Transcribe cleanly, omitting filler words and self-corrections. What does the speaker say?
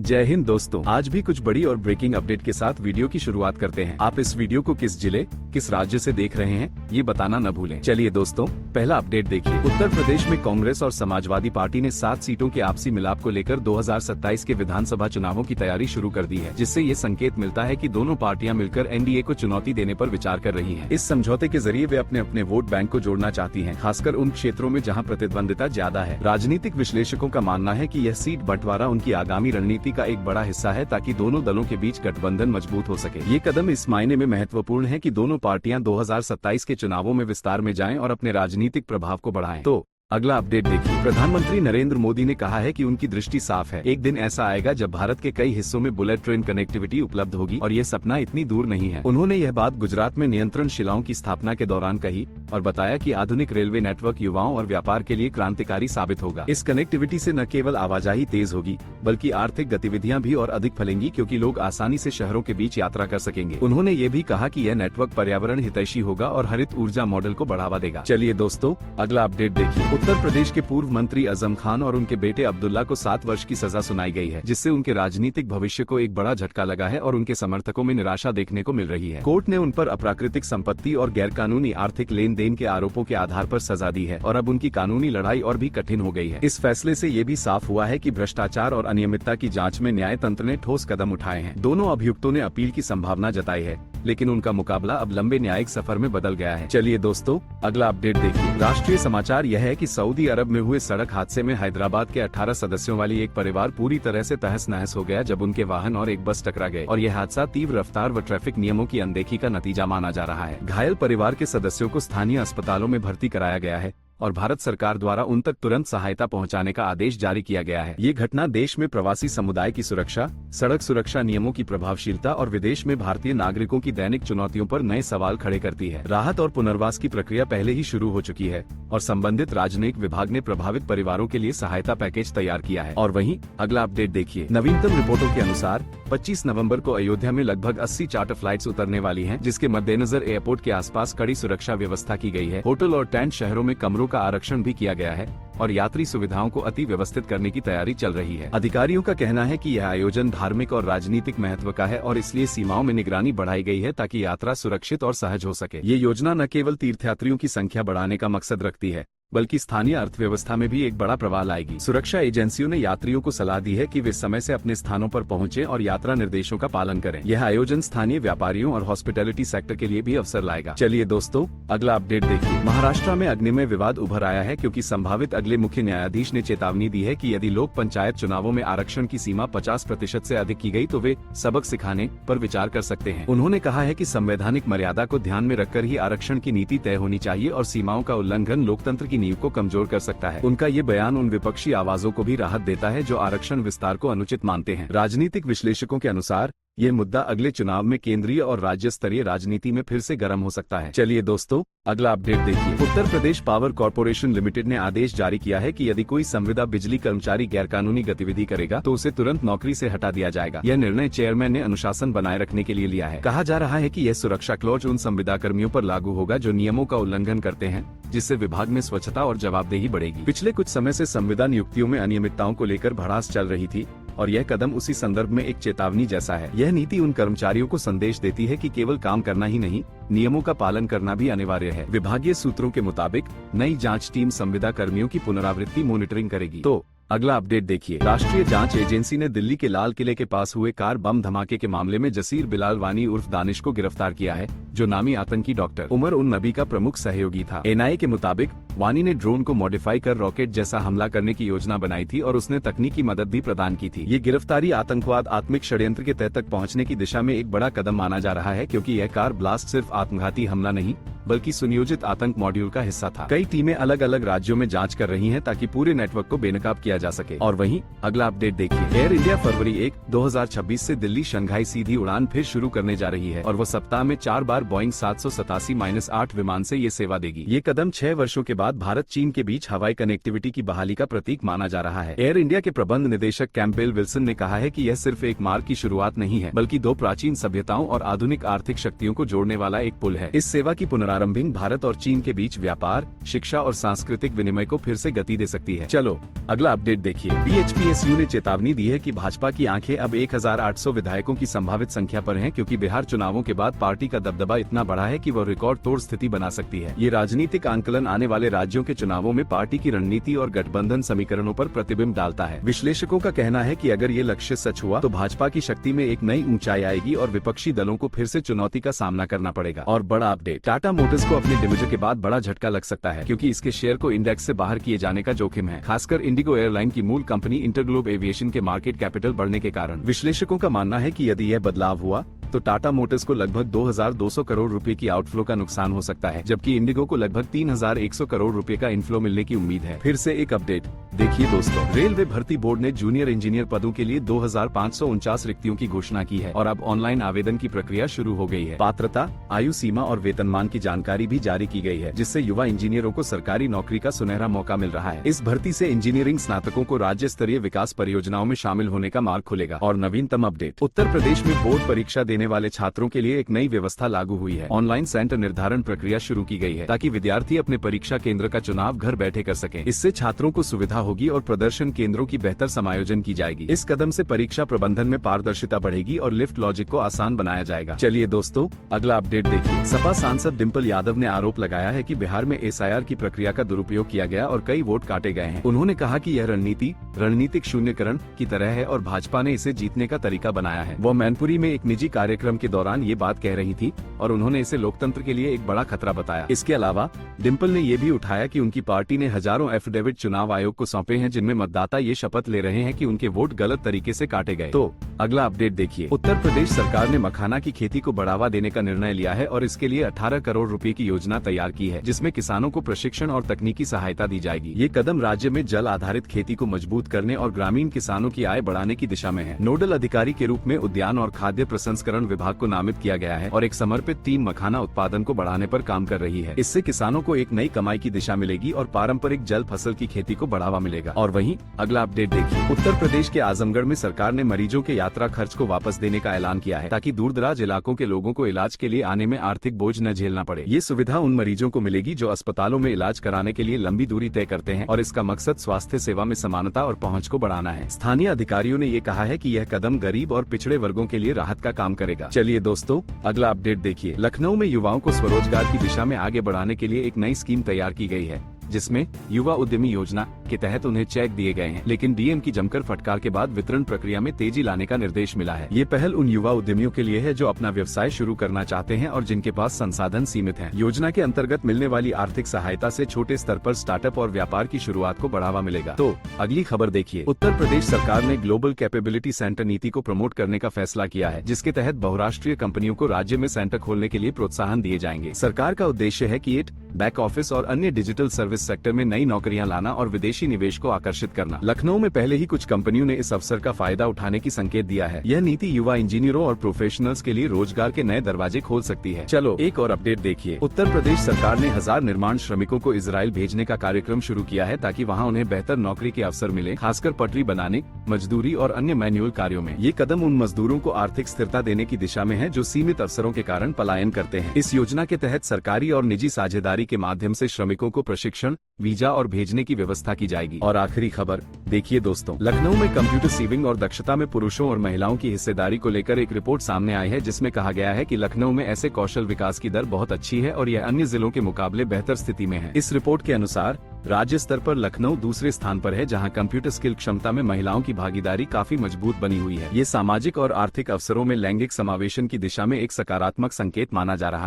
जय हिंद दोस्तों, आज भी कुछ बड़ी और ब्रेकिंग अपडेट के साथ वीडियो की शुरुआत करते हैं। आप इस वीडियो को किस जिले, किस राज्य से देख रहे हैं, ये बताना न भूलें। चलिए दोस्तों, पहला अपडेट देखिए। उत्तर प्रदेश में कांग्रेस और समाजवादी पार्टी ने 7 सीटों के आपसी मिलाप को लेकर 2027 के विधानसभा चुनावों की तैयारी शुरू कर दी है, जिससे ये संकेत मिलता है कि दोनों पार्टियां मिलकर एनडीए को चुनौती देने पर विचार कर रही है। इस समझौते के जरिए वे अपने अपने वोट बैंक को जोड़ना चाहती है, खासकर उन क्षेत्रों में जहाँ प्रतिद्वंदिता ज्यादा है। राजनीतिक विश्लेषकों का मानना है कि यह सीट बंटवारा उनकी आगामी रणनीति का एक बड़ा हिस्सा है, ताकि दोनों दलों के बीच गठबंधन मजबूत हो सके। ये कदम इस मायने में महत्वपूर्ण है कि दोनों पार्टियां 2027 के चुनावों में विस्तार में जाएं और अपने राजनीतिक प्रभाव को बढ़ाएं। तो अगला अपडेट देखिए। प्रधानमंत्री नरेंद्र मोदी ने कहा है कि उनकी दृष्टि साफ है। एक दिन ऐसा आएगा जब भारत के कई हिस्सों में बुलेट ट्रेन कनेक्टिविटी उपलब्ध होगी और ये सपना इतनी दूर नहीं है। उन्होंने यह बात गुजरात में नियंत्रण शिलाओं की स्थापना के दौरान कही और बताया कि आधुनिक रेलवे नेटवर्क युवाओं और व्यापार के लिए क्रांतिकारी साबित होगा। इस कनेक्टिविटी से न केवल आवाजाही तेज होगी, बल्कि आर्थिक गतिविधियां भी और अधिक फलेंगी, क्योंकि लोग आसानी से शहरों के बीच यात्रा कर सकेंगे। उन्होंने ये भी कहा कि यह नेटवर्क पर्यावरण हितैषी होगा और हरित ऊर्जा मॉडल को बढ़ावा देगा। चलिए दोस्तों, अगला अपडेट देखिए। उत्तर प्रदेश के पूर्व मंत्री आजम खान और उनके बेटे अब्दुल्ला को 7 वर्ष की सजा सुनाई गई है, जिससे उनके राजनीतिक भविष्य को एक बड़ा झटका लगा है और उनके समर्थकों में निराशा देखने को मिल रही है। कोर्ट ने उन पर अप्राकृतिक संपत्ति और गैरकानूनी आर्थिक लेन देन के आरोपों के आधार पर सजा दी है और अब उनकी कानूनी लड़ाई और भी कठिन हो गई है। इस फैसले से ये भी साफ हुआ है कि भ्रष्टाचार और अनियमितता की जांच में न्याय तंत्र ने ठोस कदम उठाए हैं। दोनों अभियुक्तों ने अपील की संभावना जताई है, लेकिन उनका मुकाबला अब लंबे न्यायिक सफर में बदल गया है। चलिए दोस्तों, अगला अपडेट देखिए। राष्ट्रीय समाचार यह है कि सऊदी अरब में हुए सड़क हादसे में हैदराबाद के 18 सदस्यों वाली एक परिवार पूरी तरह से तहस नहस हो गया, जब उनके वाहन और एक बस टकरा गए और यह हादसा तीव्र रफ्तार व ट्रैफिक नियमों की अनदेखी का नतीजा माना जा रहा है। घायल परिवार के सदस्यों को स्थानीय अस्पतालों में भर्ती कराया गया है और भारत सरकार द्वारा उन तक तुरंत सहायता पहुंचाने का आदेश जारी किया गया है। ये घटना देश में प्रवासी समुदाय की सुरक्षा, सड़क सुरक्षा नियमों की प्रभावशीलता और विदेश में भारतीय नागरिकों की दैनिक चुनौतियों पर नए सवाल खड़े करती है। राहत और पुनर्वास की प्रक्रिया पहले ही शुरू हो चुकी है और संबंधित राजनयिक विभाग ने प्रभावित परिवारों के लिए सहायता पैकेज तैयार किया है। और वहीं अगला अपडेट देखिए। नवीनतम रिपोर्टों के अनुसार 25 नवंबर को अयोध्या में लगभग 80 चार्टर फ्लाइट्स उतरने वाली हैं, जिसके मद्देनजर एयरपोर्ट के आसपास कड़ी सुरक्षा व्यवस्था की गई है। होटल और टेंट शहरों में कमरों का आरक्षण भी किया गया है और यात्री सुविधाओं को अति व्यवस्थित करने की तैयारी चल रही है। अधिकारियों का कहना है कि यह आयोजन धार्मिक और राजनीतिक महत्व का है और इसलिए सीमाओं में निगरानी बढ़ाई गई है, ताकि यात्रा सुरक्षित और सहज हो सके। ये योजना न केवल तीर्थयात्रियों की संख्या बढ़ाने का मकसद रखती है, बल्कि स्थानीय अर्थव्यवस्था में भी एक बड़ा प्रभाव लाएगी। सुरक्षा एजेंसियों ने यात्रियों को सलाह दी है कि वे समय से अपने स्थानों पर पहुंचें और यात्रा निर्देशों का पालन करें। यह आयोजन स्थानीय व्यापारियों और हॉस्पिटैलिटी सेक्टर के लिए भी अवसर लाएगा। चलिए दोस्तों, अगला अपडेट देखिए। महाराष्ट्र में अग्निमय विवाद उभर आया है, क्योंकि संभावित अगले मुख्य न्यायाधीश ने चेतावनी दी है कि यदि लोक पंचायत चुनावों में आरक्षण की सीमा 50% से अधिक की गई तो वे सबक सिखाने पर विचार कर सकते हैं। उन्होंने कहा है कि संवैधानिक मर्यादा को ध्यान में रखकर ही आरक्षण की नीति तय होनी चाहिए और सीमाओं का उल्लंघन लोकतंत्र की नींव को कमजोर कर सकता है। उनका ये बयान उन विपक्षी आवाजों को भी राहत देता है जो आरक्षण विस्तार को अनुचित मानते हैं। राजनीतिक विश्लेषकों के अनुसार ये मुद्दा अगले चुनाव में केंद्रीय और राज्य स्तरीय राजनीति में फिर से गर्म हो सकता है। चलिए दोस्तों, अगला अपडेट देखिए। Uttar Pradesh power corporation limited ने आदेश जारी किया है कि यदि कोई संविदा बिजली कर्मचारी गैरकानूनी गतिविधि करेगा तो उसे तुरंत नौकरी से हटा दिया जाएगा। यह निर्णय चेयरमैन ने अनुशासन बनाए रखने के लिए लिया है। कहा जा रहा है कि यह सुरक्षा क्लॉज उन संविदा कर्मियों पर लागू होगा जो नियमों का उल्लंघन करते हैं, जिससे विभाग में स्वच्छता और जवाबदेही बढ़ेगी। पिछले कुछ समय से संविदा नियुक्तियों में अनियमितताओं को लेकर भड़ास चल रही थी और यह कदम उसी संदर्भ में एक चेतावनी जैसा है। यह नीति उन कर्मचारियों को संदेश देती है कि केवल काम करना ही नहीं, नियमों का पालन करना भी अनिवार्य है। विभागीय सूत्रों के मुताबिक नई जांच टीम संविदा कर्मियों की पुनरावृत्ति मॉनिटरिंग करेगी। तो अगला अपडेट देखिए। राष्ट्रीय जांच एजेंसी ने दिल्ली के लाल किले के पास हुए कार बम धमाके के मामले में जसीर बिलाल वानी उर्फ दानिश को गिरफ्तार किया है, जो नामी आतंकी डॉक्टर उमर उन नबी का प्रमुख सहयोगी था। एनआईए के मुताबिक वानी ने ड्रोन को मॉडिफाई कर रॉकेट जैसा हमला करने की योजना बनाई थी और उसने तकनीकी मदद भी प्रदान की थी। ये गिरफ्तारी आतंकवाद आत्मिक षड्यंत्र के तह तक पहुंचने की दिशा में एक बड़ा कदम माना जा रहा है, क्योंकि यह कार ब्लास्ट सिर्फ आत्मघाती हमला नहीं बल्कि सुनियोजित आतंक मॉड्यूल का हिस्सा था। कई टीमें अलग अलग राज्यों में जांच कर रही हैं ताकि पूरे नेटवर्क को बेनकाब किया जा सके। और वहीं अगला अपडेट देखिए। एयर इंडिया फरवरी 1, 2026 से दिल्ली शंघाई सीधी उड़ान फिर शुरू करने जा रही है और वो सप्ताह में 4 बार बोइंग 787-8 विमान से ये सेवा देगी। ये कदम 6 वर्षों के बाद भारत चीन के बीच हवाई कनेक्टिविटी की बहाली का प्रतीक माना जा रहा है। एयर इंडिया के प्रबंध निदेशक कैंपबेल विल्सन ने कहा है कि यह सिर्फ एक मार्ग की शुरुआत नहीं है, बल्कि 2 प्राचीन सभ्यताओं और आधुनिक आर्थिक शक्तियों को जोड़ने वाला एक पुल है। इस सेवा की पुनरावृत्ति प्रारंभिक भारत और चीन के बीच व्यापार, शिक्षा और सांस्कृतिक विनिमय को फिर से गति दे सकती है। चलो अगला अपडेट देखिए। बीएचपीएसयू ने चेतावनी दी है कि भाजपा की आंखें अब 1800 विधायकों की संभावित संख्या पर हैं, क्योंकि बिहार चुनावों के बाद पार्टी का दबदबा इतना बढ़ा है कि वह रिकॉर्ड तोड़ स्थिति बना सकती है। ये राजनीतिक आंकलन आने वाले राज्यों के चुनावों में पार्टी की रणनीति और गठबंधन समीकरणों पर प्रतिबिंब डालता है। विश्लेषकों का कहना है कि अगर ये लक्ष्य सच हुआ तो भाजपा की शक्ति में एक नई ऊंचाई आएगी और विपक्षी दलों को फिर से चुनौती का सामना करना पड़ेगा। और बड़ा अपडेट, टाटा मोटर्स को अपने डिमर्जर के बाद बड़ा झटका लग सकता है, क्योंकि इसके शेयर को इंडेक्स से बाहर किए जाने का जोखिम है, खासकर इंडिगो एयरलाइन की मूल कंपनी इंटरग्लोब एविएशन के मार्केट कैपिटल बढ़ने के कारण। विश्लेषकों का मानना है कि यदि यह बदलाव हुआ तो टाटा मोटर्स को लगभग 2200 करोड़ रुपए की आउटफ्लो का नुकसान हो सकता है, जबकि इंडिगो को लगभग 3100 करोड़ रुपए का इनफ्लो मिलने की उम्मीद है। फिर से एक अपडेट देखिए दोस्तों, रेलवे भर्ती बोर्ड ने जूनियर इंजीनियर पदों के लिए 2549 रिक्तियों की घोषणा की है और अब ऑनलाइन आवेदन की प्रक्रिया शुरू हो गई है। पात्रता, आयु सीमा और वेतनमान की जानकारी भी जारी की गई है, जिससे युवा इंजीनियरों को सरकारी नौकरी का सुनहरा मौका मिल रहा है। इस भर्ती से इंजीनियरिंग स्नातकों को राज्य स्तरीय विकास परियोजनाओं में शामिल होने का मार्ग खुलेगा। और नवीनतम अपडेट, उत्तर प्रदेश में बोर्ड परीक्षा देने वाले छात्रों के लिए एक नई व्यवस्था लागू हुई है। ऑनलाइन सेंटर निर्धारण प्रक्रिया शुरू की गई है, ताकि विद्यार्थी अपने परीक्षा केंद्र का चुनाव घर बैठे कर सकें। इससे छात्रों को सुविधा होगी और प्रदर्शन केंद्रों की बेहतर समायोजन की जाएगी। इस कदम से परीक्षा प्रबंधन में पारदर्शिता बढ़ेगी और लिफ्ट लॉजिक को आसान बनाया जाएगा। चलिए दोस्तों अगला अपडेट देखिए। सपा सांसद डिम्पल यादव ने आरोप लगाया है कि बिहार में एसआईआर की प्रक्रिया का दुरुपयोग किया गया और कई वोट काटे गए हैं। उन्होंने कहा कि यह रणनीतिक शून्यकरण की तरह है और भाजपा ने इसे जीतने का तरीका बनाया है। वो मैनपुरी में एक निजी कार्यक्रम के दौरान ये बात कह रही थी और उन्होंने इसे लोकतंत्र के लिए एक बड़ा खतरा बताया। इसके अलावा डिम्पल ने ये भी उठाया कि उनकी पार्टी ने हजारों एफिडेविट चुनाव आयोग को सौंपे हैं, जिनमें मतदाता ये शपथ ले रहे हैं कि उनके वोट गलत तरीके से काटे गए। तो अगला अपडेट देखिए। उत्तर प्रदेश सरकार ने मखाना की खेती को बढ़ावा देने का निर्णय लिया है और इसके लिए 18 करोड़ रुपए की योजना तैयार की है, जिसमें किसानों को प्रशिक्षण और तकनीकी सहायता दी जाएगी। ये कदम राज्य में जल आधारित खेती को मजबूत करने और ग्रामीण किसानों की आय बढ़ाने की दिशा में है। नोडल अधिकारी के रूप में उद्यान और खाद्य प्रसंस्करण विभाग को नामित किया गया है और एक समर्पित टीम मखाना उत्पादन को बढ़ाने पर काम कर रही है। इससे किसानों को एक नई कमाई की दिशा मिलेगी और पारंपरिक जल फसल की खेती को बढ़ावा मिलेगा। और वहीं अगला अपडेट देखिए। उत्तर प्रदेश के आजमगढ़ में सरकार ने मरीजों के यात्रा खर्च को वापस देने का ऐलान किया है, ताकि दूरदराज इलाकों के लोगों को इलाज के लिए आने में आर्थिक बोझ न झेलना पड़े। ये सुविधा उन मरीजों को मिलेगी जो अस्पतालों में इलाज कराने के लिए लंबी दूरी तय करते हैं और इसका मकसद स्वास्थ्य सेवा में समानता और पहुँच को बढ़ाना है। स्थानीय अधिकारियों ने ये कहा है कि यह कदम गरीब और पिछड़े वर्गों के लिए राहत का काम करेगा। चलिए दोस्तों अगला अपडेट देखिए। लखनऊ में युवाओं को स्वरोजगार की दिशा में आगे बढ़ाने के लिए एक नई स्कीम तैयार की गई है, जिसमें युवा उद्यमी योजना के तहत उन्हें चेक दिए गए हैं, लेकिन डीएम की जमकर फटकार के बाद वितरण प्रक्रिया में तेजी लाने का निर्देश मिला है। ये पहल उन युवा उद्यमियों के लिए है जो अपना व्यवसाय शुरू करना चाहते हैं और जिनके पास संसाधन सीमित हैं। योजना के अंतर्गत मिलने वाली आर्थिक सहायता से छोटे स्तर पर स्टार्टअप और व्यापार की शुरुआत को बढ़ावा मिलेगा। तो अगली खबर देखिए। उत्तर प्रदेश सरकार ने ग्लोबल कैपेबिलिटी सेंटर नीति को प्रमोट करने का फैसला किया है, जिसके तहत बहुराष्ट्रीय कंपनियों को राज्य में सेंटर खोलने के लिए प्रोत्साहन दिए जाएंगे। सरकार का उद्देश्य है कि बैक ऑफिस और अन्य डिजिटल सर्विस सेक्टर में नई नौकरियां लाना और विदेशी निवेश को आकर्षित करना। लखनऊ में पहले ही कुछ कंपनियों ने इस अवसर का फायदा उठाने की संकेत दिया है। यह नीति युवा इंजीनियरों और प्रोफेशनल्स के लिए रोजगार के नए दरवाजे खोल सकती है। चलो एक और अपडेट देखिए। उत्तर प्रदेश सरकार ने 1000 निर्माण श्रमिकों को इजराइल भेजने का कार्यक्रम शुरू किया है, ताकि वहां उन्हें बेहतर नौकरी के अवसर मिले, खासकर पटरी बनाने, मजदूरी और अन्य मैनुअल कार्यों में। ये कदम उन मजदूरों को आर्थिक स्थिरता देने की दिशा में है जो सीमित अवसरों के कारण पलायन करते हैं। इस योजना के तहत सरकारी और निजी साझेदारी के माध्यम से श्रमिकों को प्रशिक्षण, वीजा और भेजने की व्यवस्था की जाएगी। और आखिरी खबर देखिए दोस्तों। लखनऊ में कंप्यूटर सीविंग और दक्षता में पुरुषों और महिलाओं की हिस्सेदारी को लेकर एक रिपोर्ट सामने आई है, जिसमें कहा गया है कि लखनऊ में ऐसे कौशल विकास की दर बहुत अच्छी है और यह अन्य जिलों के मुकाबले बेहतर स्थिति में है। इस रिपोर्ट के अनुसार राज्य स्तर पर लखनऊ दूसरे स्थान पर है, जहां कंप्यूटर स्किल क्षमता में महिलाओं की भागीदारी काफी मजबूत बनी हुई है। ये सामाजिक और आर्थिक अवसरों में लैंगिक समावेशन की दिशा में एक सकारात्मक संकेत माना जा रहा है।